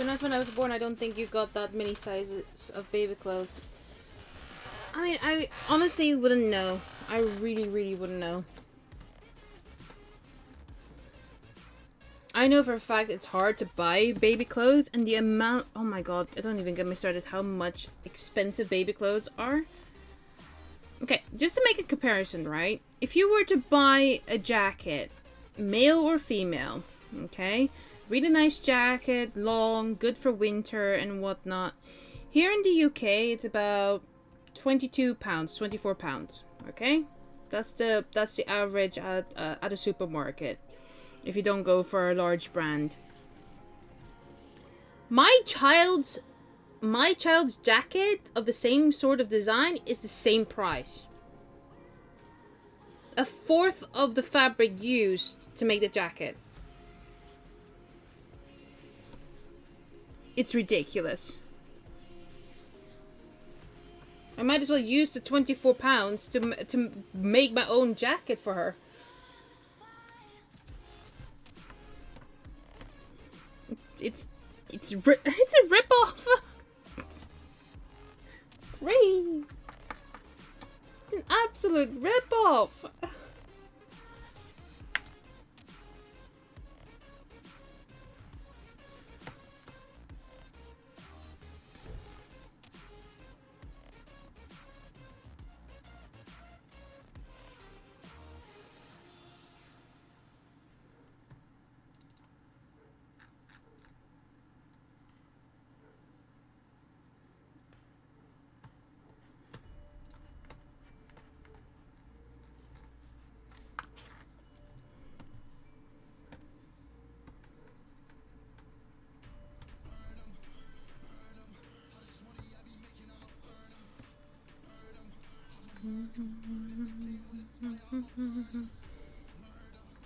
When I was born, I don't think you got that many sizes of baby clothes. I mean, I honestly wouldn't know. I really, really wouldn't know. I know for a fact it's hard to buy baby clothes, and the amount... Oh my god, don't even get me started how much expensive baby clothes are. Okay, just to make a comparison, right? If you were to buy a jacket, male or female, okay? Really nice jacket, long, good for winter and whatnot. Here in the UK, it's about £22, £24, okay? That's the average at a supermarket. If you don't go for a large brand. My child's jacket of the same sort of design is the same price. A fourth of the fabric used to make the jacket. It's ridiculous. I might as well use the £24 to make my own jacket for her. It's a rip-off. Great. It's an absolute rip-off.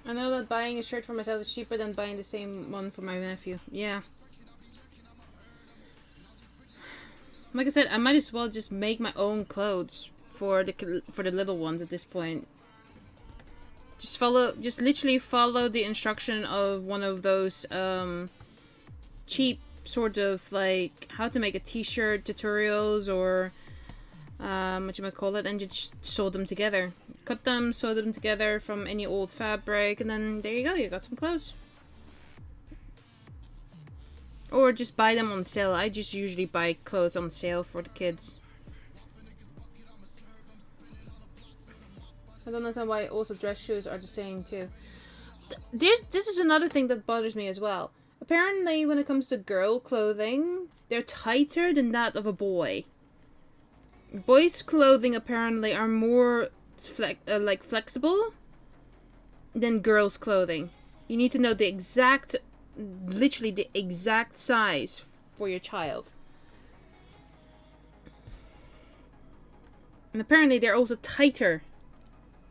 I know that buying a shirt for myself is cheaper than buying the same one for my nephew. Yeah. Like I said, I might as well just make my own clothes for the little ones at this point. Just literally follow the instruction of one of those cheap sort of like how to make a t-shirt tutorials or what you might call it, and just sew them together. Cut them, sew them together from any old fabric, and then there you go, you got some clothes. Or just buy them on sale. I just usually buy clothes on sale for the kids. I don't understand why also dress shoes are the same too. This is another thing that bothers me as well. Apparently when it comes to girl clothing, they're tighter than that of a boy. Boys' clothing apparently are more flexible than girls' clothing. You need to know the exact, literally the exact size for your child. And apparently they're also tighter.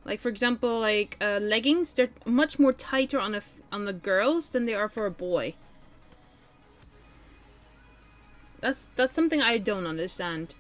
Like for example, like leggings, they're much more tighter on the girls than they are for a boy. That's something I don't understand.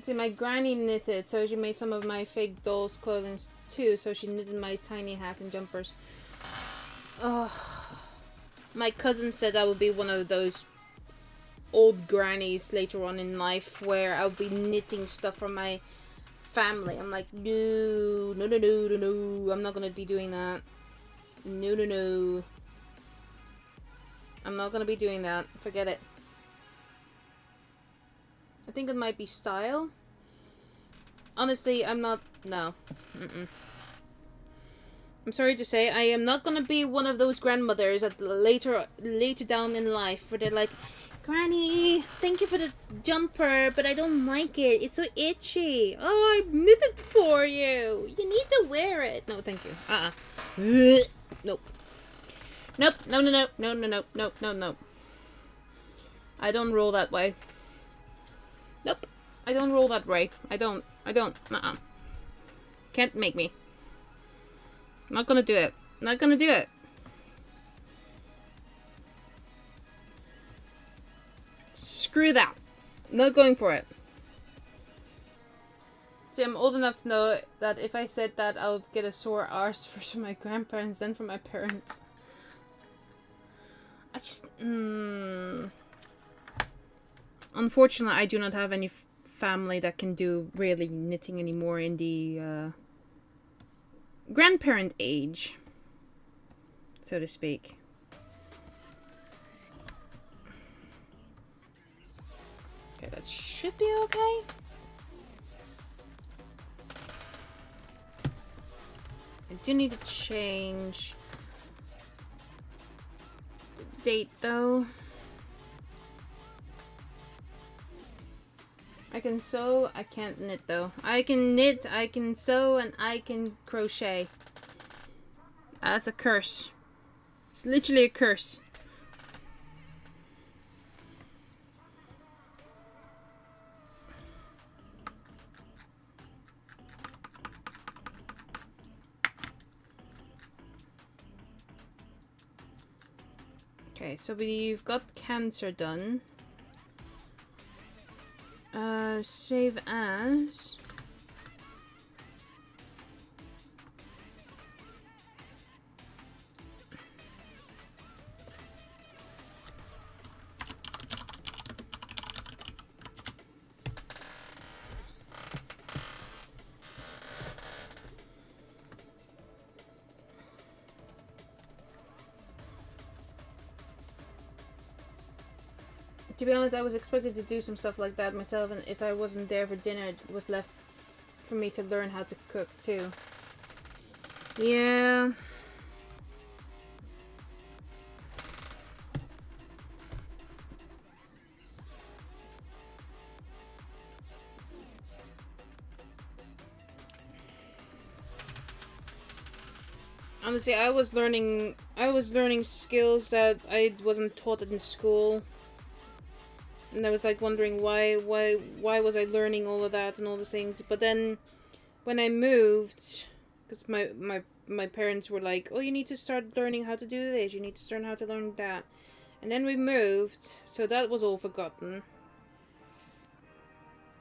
See, my granny knitted, so she made some of my fake dolls' clothing too, so she knitted my tiny hats and jumpers. Ugh. My cousin said I would be one of those old grannies later on in life where I'll be knitting stuff for my family. I'm like, no, I'm not gonna be doing that. No. I'm not gonna be doing that. Forget it. I think it might be style. Honestly, I'm not... No. I'm sorry to say, I am not gonna be one of those grandmothers at later down in life where they're like, Granny, thank you for the jumper, but I don't like it. It's so itchy. Oh, I knitted for you. You need to wear it. No, thank you. Nope. No. I don't roll that way. Nope. I don't roll that way. I don't. Can't make me. I'm not gonna do it. Not gonna do it. Screw that. Not going for it. See, I'm old enough to know that if I said that, I would get a sore arse first from my grandparents, then from my parents. I just... Unfortunately, I do not have any family that can do really knitting anymore in the grandparent age, so to speak. Okay, that should be okay. I do need to change the date though. I can sew, I can't knit though. I can knit, I can sew, and I can crochet. That's a curse. It's literally a curse. Okay, so we've got Cancer done. Save as. To be honest, I was expected to do some stuff like that myself, and if I wasn't there for dinner, it was left for me to learn how to cook too. Yeah. Honestly, I was learning skills that I wasn't taught in school. And I was like wondering why was I learning all of that and all those things. But then when I moved, because my parents were like, oh, you need to start learning how to do this, you need to learn how to learn that. And then we moved, so that was all forgotten.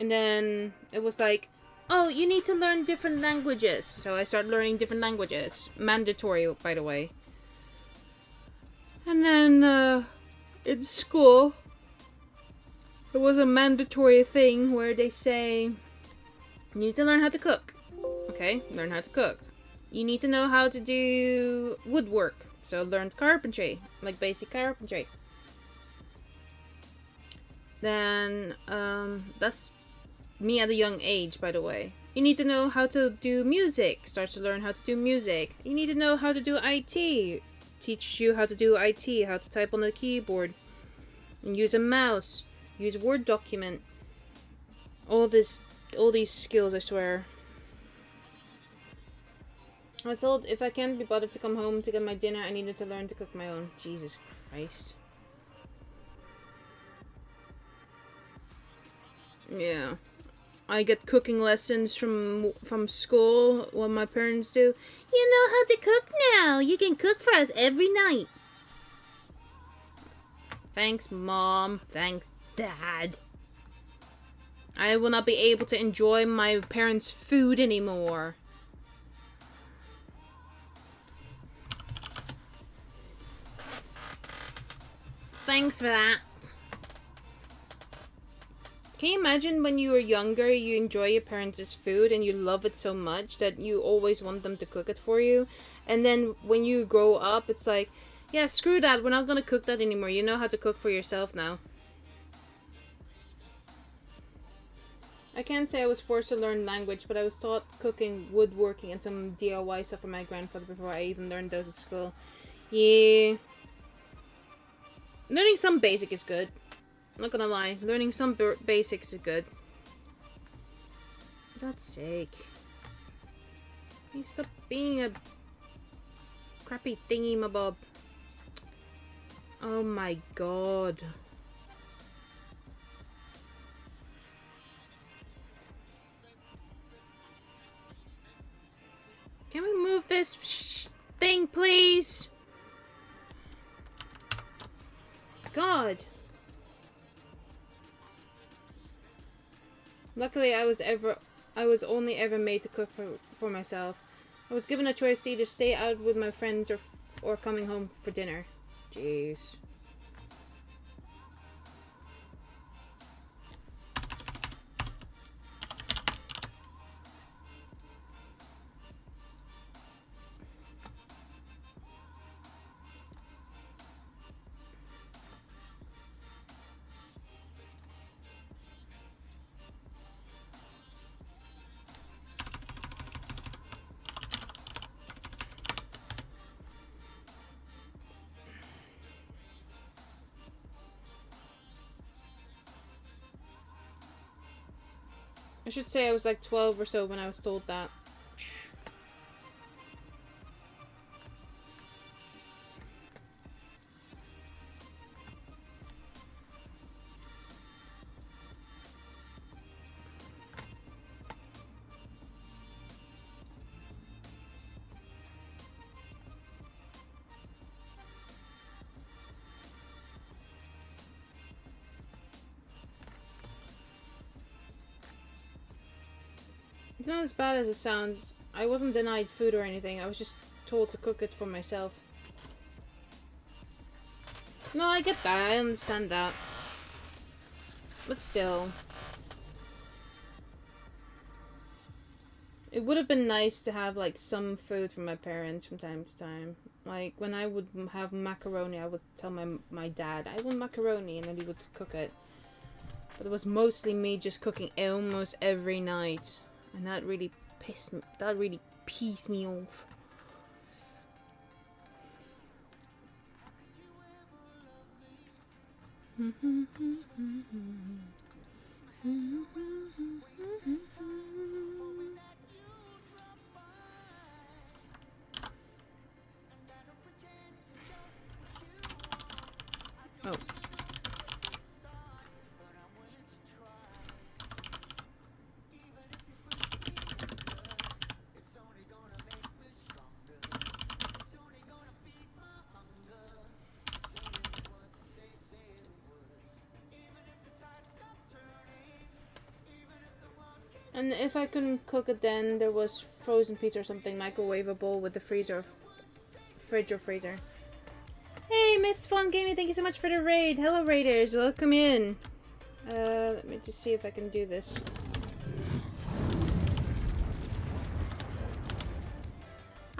And then it was like, oh, you need to learn different languages. So I started learning different languages. Mandatory, by the way. And then in school, it was a mandatory thing where they say, you need to learn how to cook. Okay, learn how to cook. You need to know how to do woodwork. So learn carpentry, like basic carpentry. Then, that's me at a young age, by the way. You need to know how to do music. Start to learn how to do music. You need to know how to do IT. Teaches you how to do IT, how to type on the keyboard. And use a mouse. Use a Word document. All these skills, I swear. I was told if I can't be bothered to come home to get my dinner, I needed to learn to cook my own. Jesus Christ. Yeah. I get cooking lessons from school, what my parents do. You know how to cook now. You can cook for us every night. Thanks, Mom. Thanks, Dad. I will not be able to enjoy my parents' food anymore. Thanks for that. Can you imagine when you were younger, you enjoy your parents' food and you love it so much that you always want them to cook it for you? And then when you grow up, it's like, yeah, screw that, we're not gonna cook that anymore. You know how to cook for yourself now. I can't say I was forced to learn language, but I was taught cooking, woodworking, and some DIY stuff from my grandfather before I even learned those at school. Yeah. Learning some basic is good. I'm not gonna lie. Learning some basics is good. For God's sake. You stop being a crappy thingy-mabob. Oh my god. Can we move this? Shh. thing, please? God. Luckily, I was only ever made to cook for myself. I was given a choice to either stay out with my friends or coming home for dinner. Jeez. I should say I was like 12 or so when I was told that. It's not as bad as it sounds. I wasn't denied food or anything. I was just told to cook it for myself. No, I get that. I understand that. But still. It would have been nice to have like some food from my parents from time to time. Like when I would have macaroni, I would tell my dad, I want macaroni, and then he would cook it. But it was mostly me just cooking almost every night. And that really pissed me off. Oh. And if I couldn't cook it then, there was frozen pizza or something microwavable with the fridge or freezer. Hey, Mist Fun Gaming, thank you so much for the raid. Hello, raiders, welcome in. Let me just see if I can do this.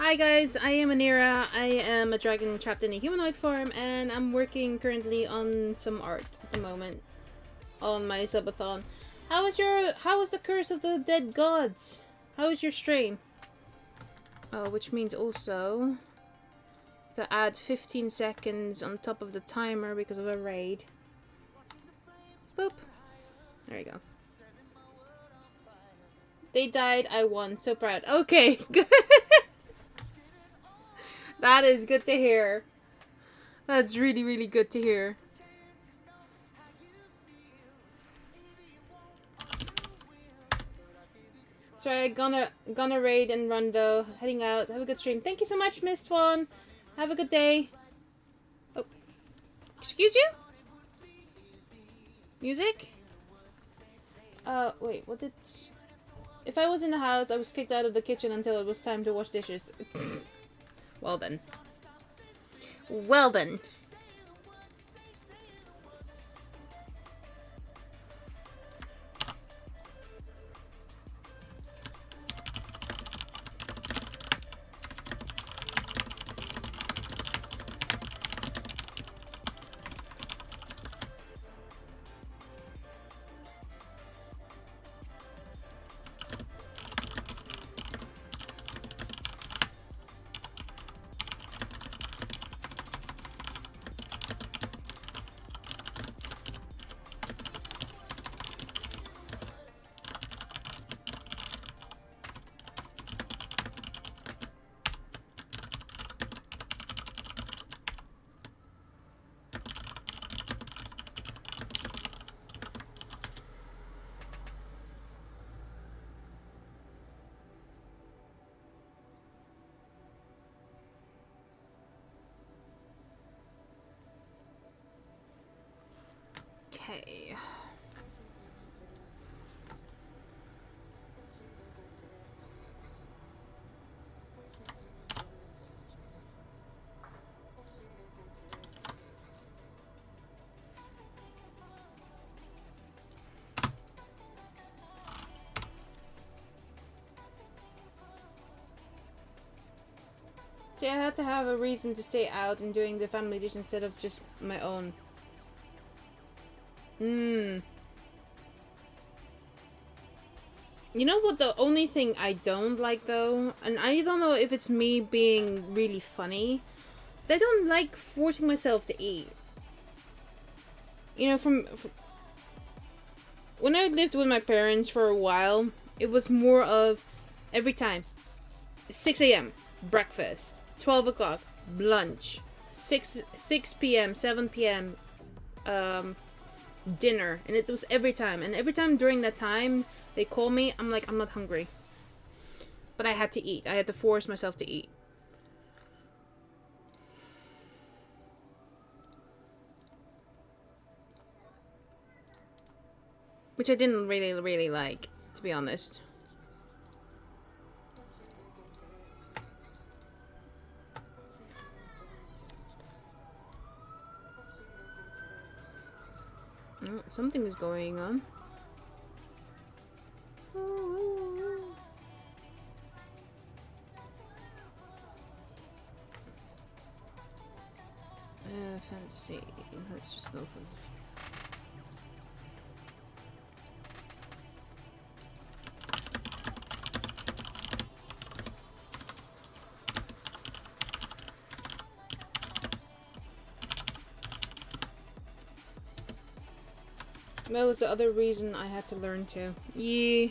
Hi guys, I am Anira. I am a dragon trapped in a humanoid form, and I'm working currently on some art at the moment on my Subathon. How was the Curse of the Dead Gods? How was your stream? Oh, which means also to add 15 seconds on top of the timer because of a raid. Boop. There you go. They died, I won. So proud. Okay, good. That is good to hear. That's really, really good to hear. So I'm gonna raid and run though. Heading out. Have a good stream. Thank you so much, Mist Fawn. Have a good day. Oh, excuse you? Music? Wait. What did? If I was in the house, I was kicked out of the kitchen until it was time to wash dishes. Well then. Well then. Okay. See, I had to have a reason to stay out and doing the family dish instead of just my own. You know what the only thing I don't like though? And I don't know if it's me being really funny. I don't like forcing myself to eat. You know, from when I lived with my parents for a while, it was more of every time. 6 a.m. breakfast. 12 o'clock lunch. 6 p.m. 7 p.m. Dinner. And it was every time. And every time during that time they call me, I'm like, I'm not hungry. But I had to eat. I had to force myself to eat. Which I didn't really like, to be honest. Oh, something is going on. Fantasy. Let's just go for that was the other reason I had to learn to. Yeah.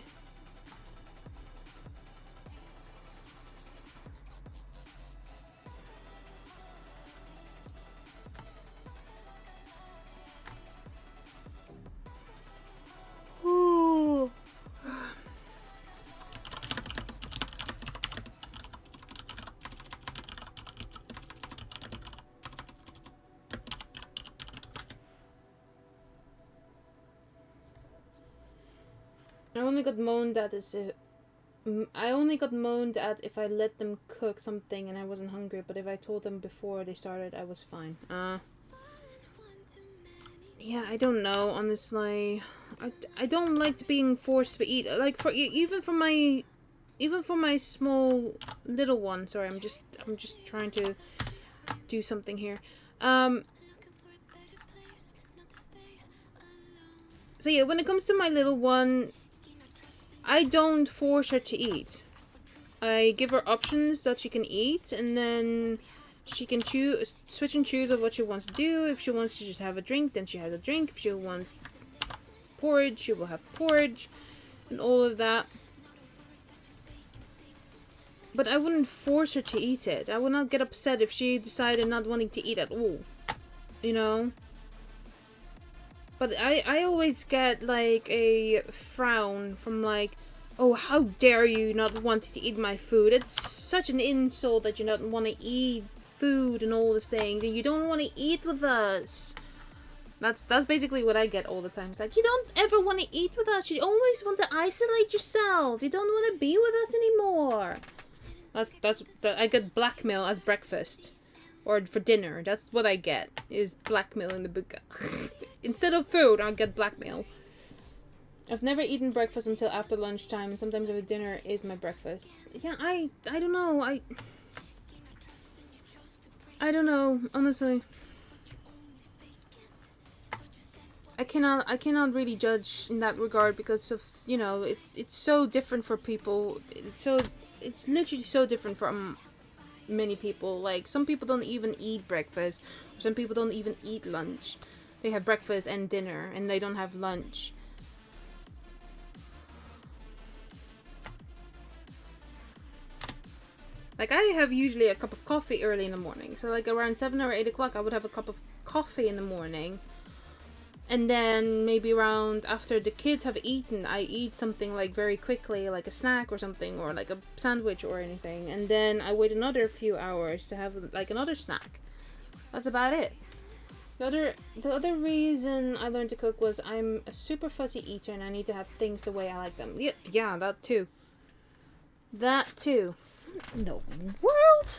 I only got moaned at if I let them cook something and I wasn't hungry, but if I told them before they started, I was fine. Yeah, I don't know, honestly. I don't like being forced to eat. Like even for my small little one. Sorry, I'm just trying to do something here. So yeah, when it comes to my little one, I don't force her to eat. I give her options that she can eat, and then she can switch and choose of what she wants to do. If she wants to just have a drink, then she has a drink. If she wants porridge, she will have porridge, and all of that. But I wouldn't force her to eat it. I would not get upset if she decided not wanting to eat at all. You know? But I always get, like, a frown from, like, oh, how dare you not want to eat my food? It's such an insult that you not want to eat food and all these things. And you don't want to eat with us. That's basically what I get all the time. It's like, you don't ever want to eat with us. You always want to isolate yourself. You don't want to be with us anymore. I get blackmail as breakfast. Or for dinner. That's what I get. Is blackmail in the book. Instead of food, I get blackmail. I've never eaten breakfast until after lunchtime, and sometimes over dinner is my breakfast. Yeah, I don't know. I don't know, honestly. I cannot really judge in that regard because of, you know, it's so different for people. It's literally so different from many people. Like, some people don't even eat breakfast, or some people don't even eat lunch. They have breakfast and dinner, and they don't have lunch. Like, I have usually a cup of coffee early in the morning. So, like, around 7 or 8 o'clock, I would have a cup of coffee in the morning. And then maybe around after the kids have eaten, I eat something, like, very quickly, like a snack or something, or like a sandwich or anything. And then I wait another few hours to have, like, another snack. That's about it. The other reason I learned to cook was I'm a super fussy eater and I need to have things the way I like them. Yeah, that too. That too. In the world?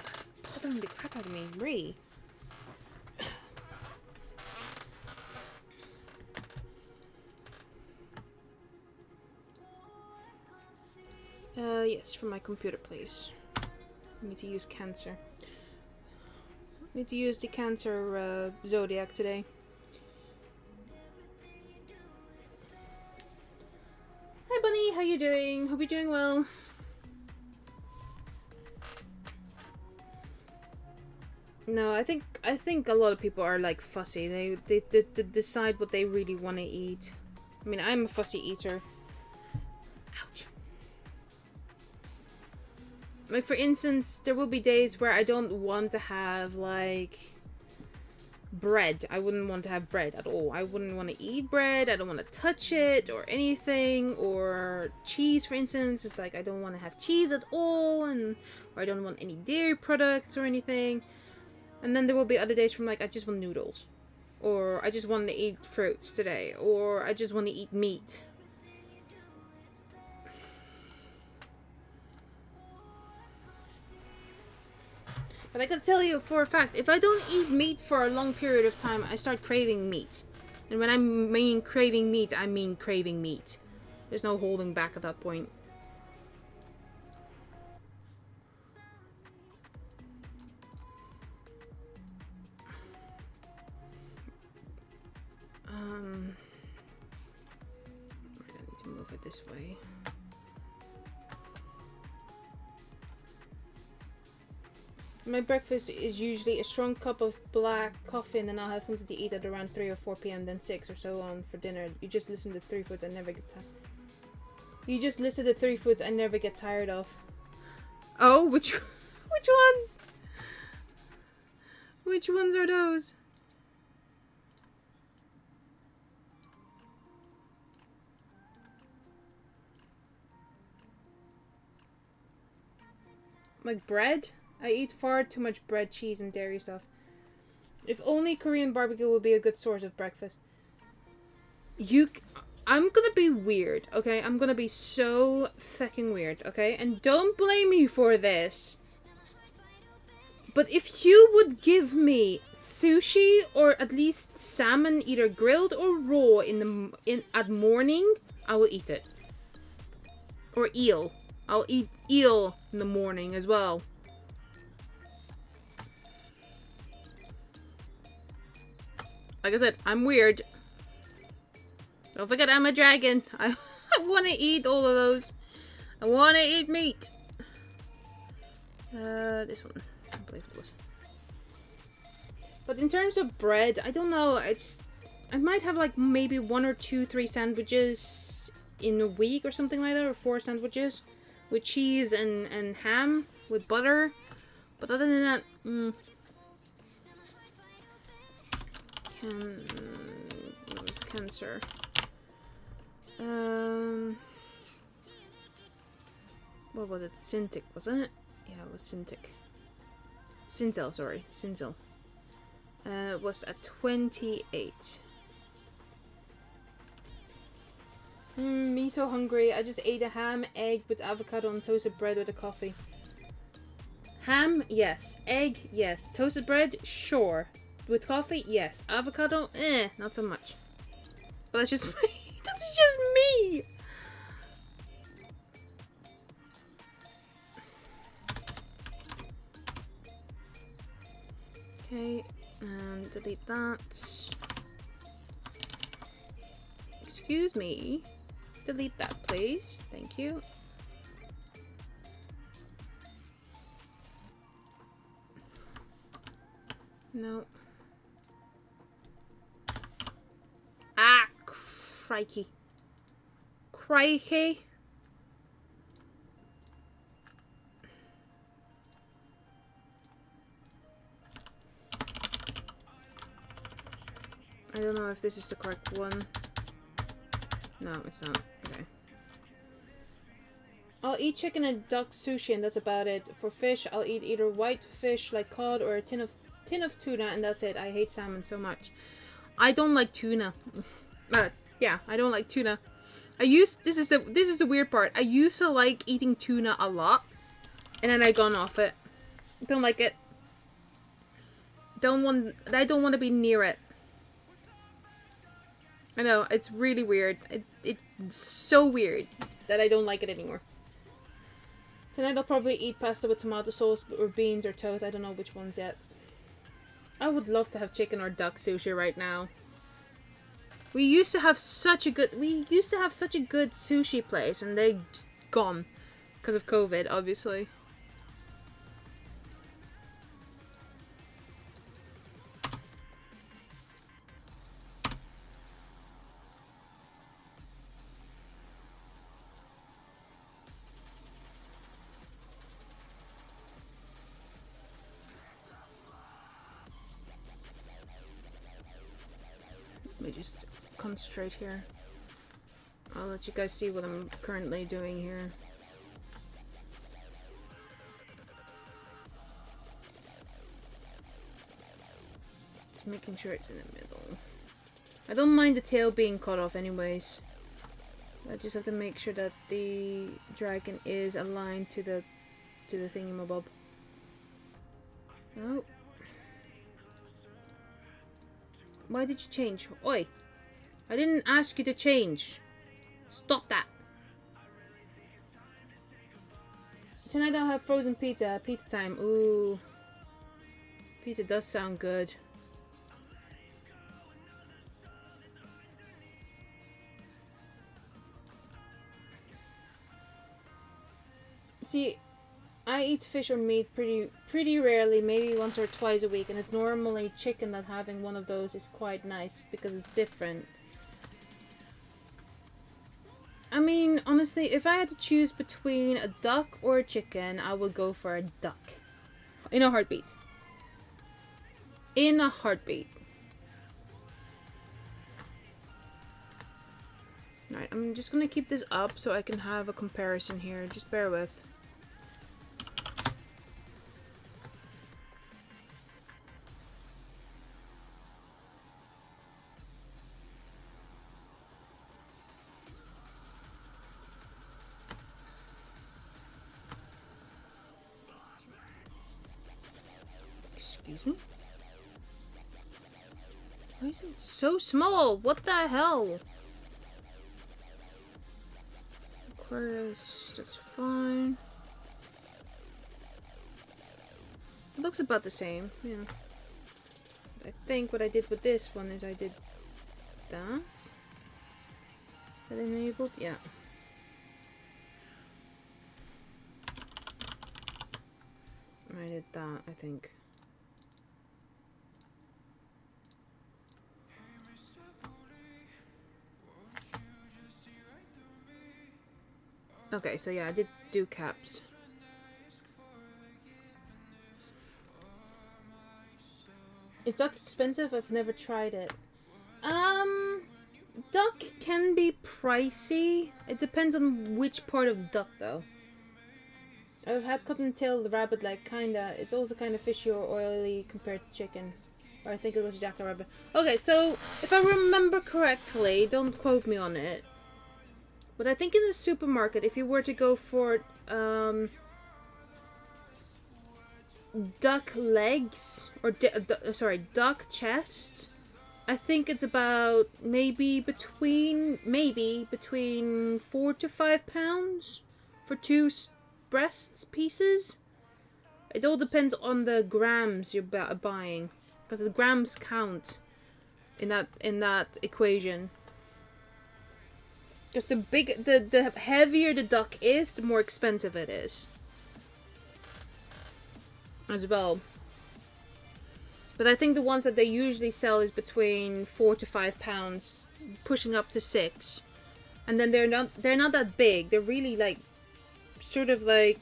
That's bothering the crap out of me, Ree. Yes, from my computer, please. I need to use Cancer. I need to use the Cancer Zodiac today. Hi Bunny, how you doing? Hope you're doing well. No, I think a lot of people are like fussy. They decide what they really want to eat. I mean, I'm a fussy eater. Ouch. Like, for instance, there will be days where I don't want to have, like, bread. I wouldn't want to have bread at all. I wouldn't want to eat bread. I don't want to touch it or anything. Or cheese, for instance. It's like, I don't want to have cheese at all. Or I don't want any dairy products or anything. And then there will be other days from, like, I just want noodles. Or I just want to eat fruits today. Or I just want to eat meat. But I gotta tell you for a fact, if I don't eat meat for a long period of time, I start craving meat. And when I mean craving meat, I mean craving meat. There's no holding back at that point. I need to move it this way. My breakfast is usually a strong cup of black coffee and then I'll have something to eat at around 3 or 4 p.m. then 6 or so on for dinner. You just listen to 3 foods I never get tired. You just listed the 3 foods I never get tired of. Oh, which ones? Which ones are those? Like bread? I eat far too much bread, cheese, and dairy stuff. If only Korean barbecue would be a good source of breakfast. I'm gonna be weird, okay? I'm gonna be so fucking weird, okay? And don't blame me for this. But if you would give me sushi or at least salmon, either grilled or raw at morning, I will eat it. Or eel. I'll eat eel in the morning as well. Like I said, I'm weird. Don't forget I'm a dragon. I want to eat all of those. I want to eat meat. This one. I believe it was. But in terms of bread, I don't know. I might have like maybe 1 or 2, 3 sandwiches in a week or something like that. Or 4 sandwiches with cheese and ham with butter. But other than that, what was Cancer? What was it? Cintiq, wasn't it? Yeah, it was Cintiq. Cinzel, sorry. Cinzel. Was at 28. Me so hungry. I just ate a ham, egg with avocado and toasted bread with a coffee. Ham, yes. Egg, yes. Toasted bread, sure. With coffee, yes. Avocado, not so much. But that's just me. That's just me! Okay, and delete that. Excuse me. Delete that, please. Thank you. No. Ah, crikey. Crikey. I don't know if this is the correct one. No, it's not. Okay. I'll eat chicken and duck sushi, and that's about it. For fish, I'll eat either white fish like cod or a tin of tuna, and that's it. I hate salmon so much. I don't like tuna. Yeah, I don't like tuna. This is the weird part. I used to like eating tuna a lot, and then I gone off it. Don't like it. I don't want to be near it. I know, it's really weird. It's so weird that I don't like it anymore. Tonight I'll probably eat pasta with tomato sauce or beans or toast. I don't know which ones yet. I would love to have chicken or duck sushi right now. We used to have such a good sushi place, and they just gone because of COVID, obviously. Let me just concentrate here. I'll let you guys see what I'm currently doing here. Just making sure it's in the middle. I don't mind the tail being cut off anyways. I just have to make sure that the dragon is aligned to the thingamabob. Oh. Why did you change? Oi! I didn't ask you to change. Stop that. Tonight I'll have frozen pizza. Pizza time. Ooh. Pizza does sound good. See, I eat fish or meat pretty rarely, maybe once or twice a week, and it's normally chicken that having one of those is quite nice because it's different. I mean, honestly, if I had to choose between a duck or a chicken, I would go for a duck. In a heartbeat. In a heartbeat. Alright, I'm just gonna keep this up so I can have a comparison here. Just bear with. Excuse me? Why is it so small? What the hell? Aquarius, that's fine. It looks about the same, yeah. I think what I did with this one is I did that. That enabled? Yeah. I did that, I think. Okay, so yeah, I did do caps. Is duck expensive? I've never tried it. Duck can be pricey. It depends on which part of duck, though. I've had cotton-tailed rabbit, like, kinda. It's also kind of fishy or oily compared to chicken. Or I think it was jackrabbit. Okay, so, if I remember correctly, don't quote me on it, but I think in the supermarket, if you were to go for, duck legs, or, duck chest, I think it's about maybe between 4 to 5 pounds for two breast pieces. It all depends on the grams you're buying, because the grams count in that equation. Because the heavier the duck is, the more expensive it is as well. But I think the ones that they usually sell is between 4 to 5 pounds, pushing up to 6. And then they're not that big. They're really like sort of like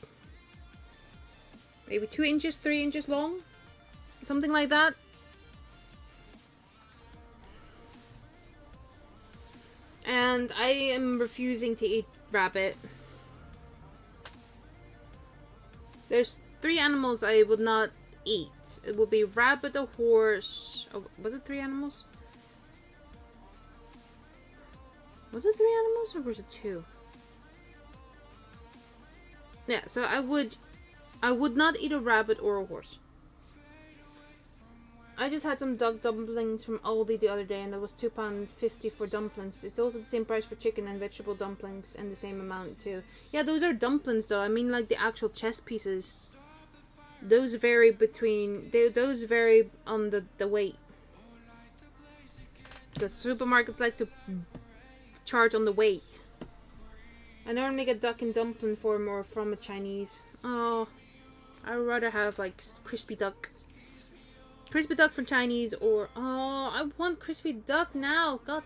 maybe 2 inches, 3 inches long, something like that. And I am refusing to eat rabbit. There's 3 animals I would not eat. It would be rabbit, a horse. Oh, was it 3 animals? Was it 3 animals or was it 2? Yeah, so I would not eat a rabbit or a horse. I just had some duck dumplings from Aldi the other day, and that was £2.50 for dumplings. It's also the same price for chicken and vegetable dumplings, and the same amount too. Yeah, those are dumplings though. I mean, like the actual chess pieces. Those vary between. Those vary on the weight. Because supermarkets like to charge on the weight. I normally get duck and dumpling form or from a Chinese. Oh, I would rather have like crispy duck. Crispy duck from Chinese or... Oh, I want crispy duck now. God